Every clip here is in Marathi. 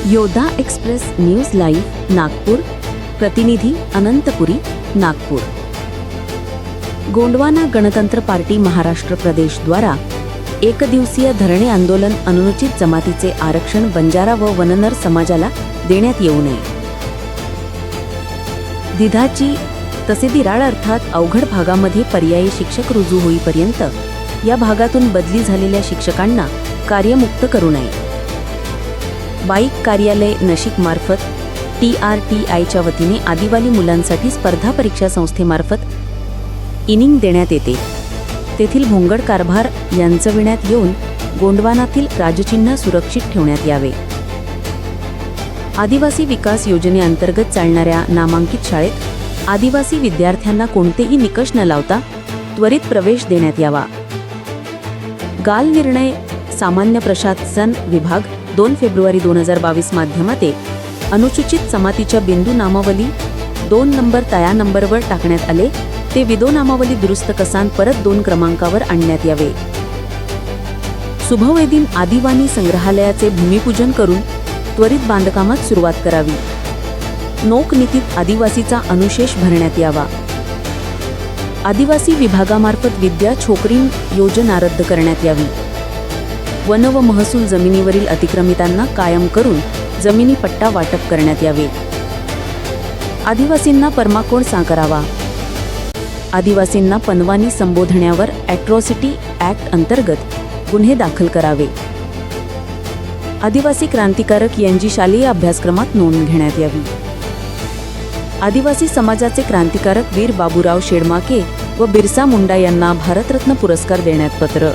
योद्धा एक्सप्रेस न्यूज लाईव्ह नागपूर. प्रतिनिधी अनंतपुरी, नागपूर. गोंडवाना गणतंत्र पार्टी महाराष्ट्र प्रदेश द्वारा एक दिवसीय धरणे आंदोलन अनुसूचित जमातीचे आरक्षण बंजारा व वननर समाजाला देण्यात येऊ नये. दिधाची तसे दिराळ अर्थात अवघड भागामध्ये पर्यायी शिक्षक रुजू होईपर्यंत या भागातून बदली झालेल्या शिक्षकांना कार्यमुक्त करू नये. बाईक कार्यालय नाशिक मार्फत TRTIच्या वतीने आदिवासी मुलांसाठी स्पर्धा परीक्षा संस्थेमार्फत इनिंग देण्यात येते. तेथील भोंगड कारभार यांचविण्यात येऊन गोंडवानातील राजचिन्ह सुरक्षित ठेवण्यात यावे. आदिवासी विकास योजनेअंतर्गत चालणाऱ्या नामांकित शाळेत आदिवासी विद्यार्थ्यांना कोणतेही निकष न लावता त्वरित प्रवेश देण्यात यावा. गाल निर्णय सामान्य प्रशासन विभाग 2 फेब्रुवारी 2022 माध्यमाते अनुसूचित जमातीच्या बिंदू नामावली 2 नंबर तया नंबरवर टाकण्यात आले ते विदो नामावली दुरुस्त कसान परत 2 क्रमांकावर आणण्यात यावे. शुभवेदीन आदिवासी संग्रहालयाचे भूमिपूजन करून त्वरित बांधकामात सुरुवात करावी. नोक नीतीत आदिवासीचा अनुशेष भरण्यात यावा. आदिवासी विभागामार्फत विद्या छोकरी योजना रद्द करण्यात यावी. वन व महसूल जमिनीवरील अतिक्रमितांना कायम करून जमिनी पट्टा वाटप करण्यात यावे. आदिवासींना परमाकोड साकारावा. आदिवासींना पनवानी संबोधण्यावर ॲट्रॉसिटी ॲक्ट अंतर्गत गुन्हे दाखल करावे. आदिवासी क्रांतिकारक यांची शालेय अभ्यासक्रमात नोंद घेण्यात यावी. आदिवासी समाजाचे क्रांतिकारक वीर बाबूराव शेडमाके व बिरसा मुंडा यांना भारतरत्न पुरस्कार देण्यात पत्र.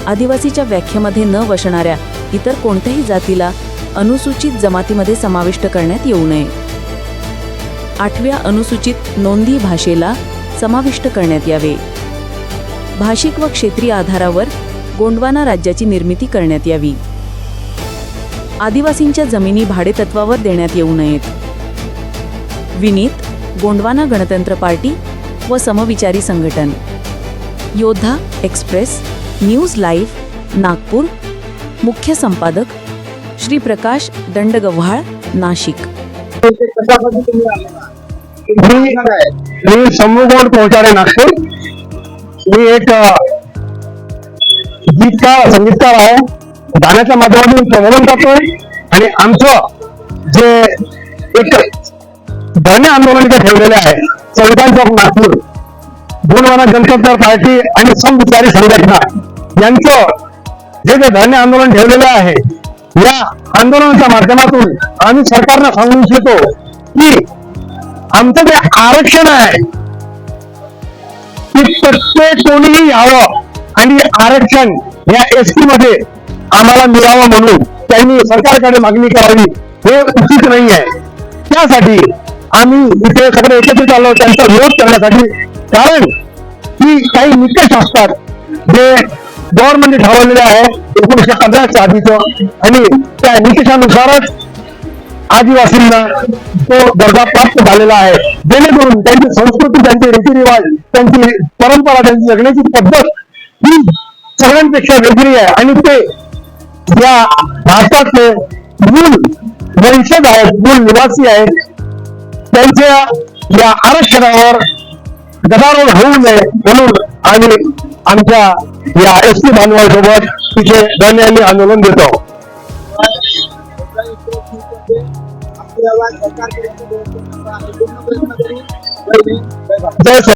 आदिवासीच्या व्याख्येमध्ये न बसणाऱ्या इतर कोणत्याही जातीला अनुसूचित जमातीमध्ये समाविष्ट करण्यात येऊ नये. 8व्या अनुसूचित नोंदी भाषेला समाविष्ट करण्यात यावे. भाषिक व क्षेत्रीय आधारावर गोंडवाना राज्याची निर्मिती करण्यात यावी. आदिवासींच्या जमिनी भाडेतत्वावर देण्यात येऊ नयेत. विनीत गोंडवाना गणतंत्र पार्टी व समविचारी संघटन. योद्धा एक्सप्रेस न्यूज लाईव्ह नागपूर. मुख्य संपादक श्री प्रकाश दंडगव्हाळ, नाशिक. मी समूहगोड पोहोचारे नागपूर. मी एक गीतकार संगीतकार आहे. गाण्याच्या माध्यमातून प्रबोधन करतोय आणि आमचं जे एक धरणे आंदोलन इथे ठेवलेले आहे संविधान चौक नागपूर. गोंडवाना गणतंत्र पार्टी आणि समविचारी संघटना यांचं जे धरणे आंदोलन ठेवलेलं आहे या आंदोलनाच्या माध्यमातून आम्ही सरकारला सांगू इच्छितो की आमचं जे आरक्षण आहे की प्रत्येक कोणीही यावं आणि आरक्षण या ST मध्ये आम्हाला मिळावं म्हणून त्यांनी सरकारकडे मागणी करावी हे उचित नाही आहे. त्यासाठी आम्ही इथे सगळे एकत्रित आलो त्यांचा विरोध करण्यासाठी. कारण की काही निकष असतात जे गव्हर्नमेंटने ठरवलेले आहे 1915च्या आधीचं आणि त्या निकषानुसारच आदिवासींना तो दर्जा प्राप्त झालेला आहे. जेणेकरून त्यांची संस्कृती, त्यांचे रीतिरिवाज, त्यांची परंपरा, त्यांची जगण्याची पद्धत ही सगळ्यांपेक्षा वेगळी आहे आणि ते या भारताचे मूळ वंशज आहेत, मूळ निवासी आहेत. त्यांच्या या आरक्षणावर गदारोळ होऊ नये म्हणून आम्ही आमच्या या ST बांधवांसोबत तिथे धरणे आंदोलन देतो. जय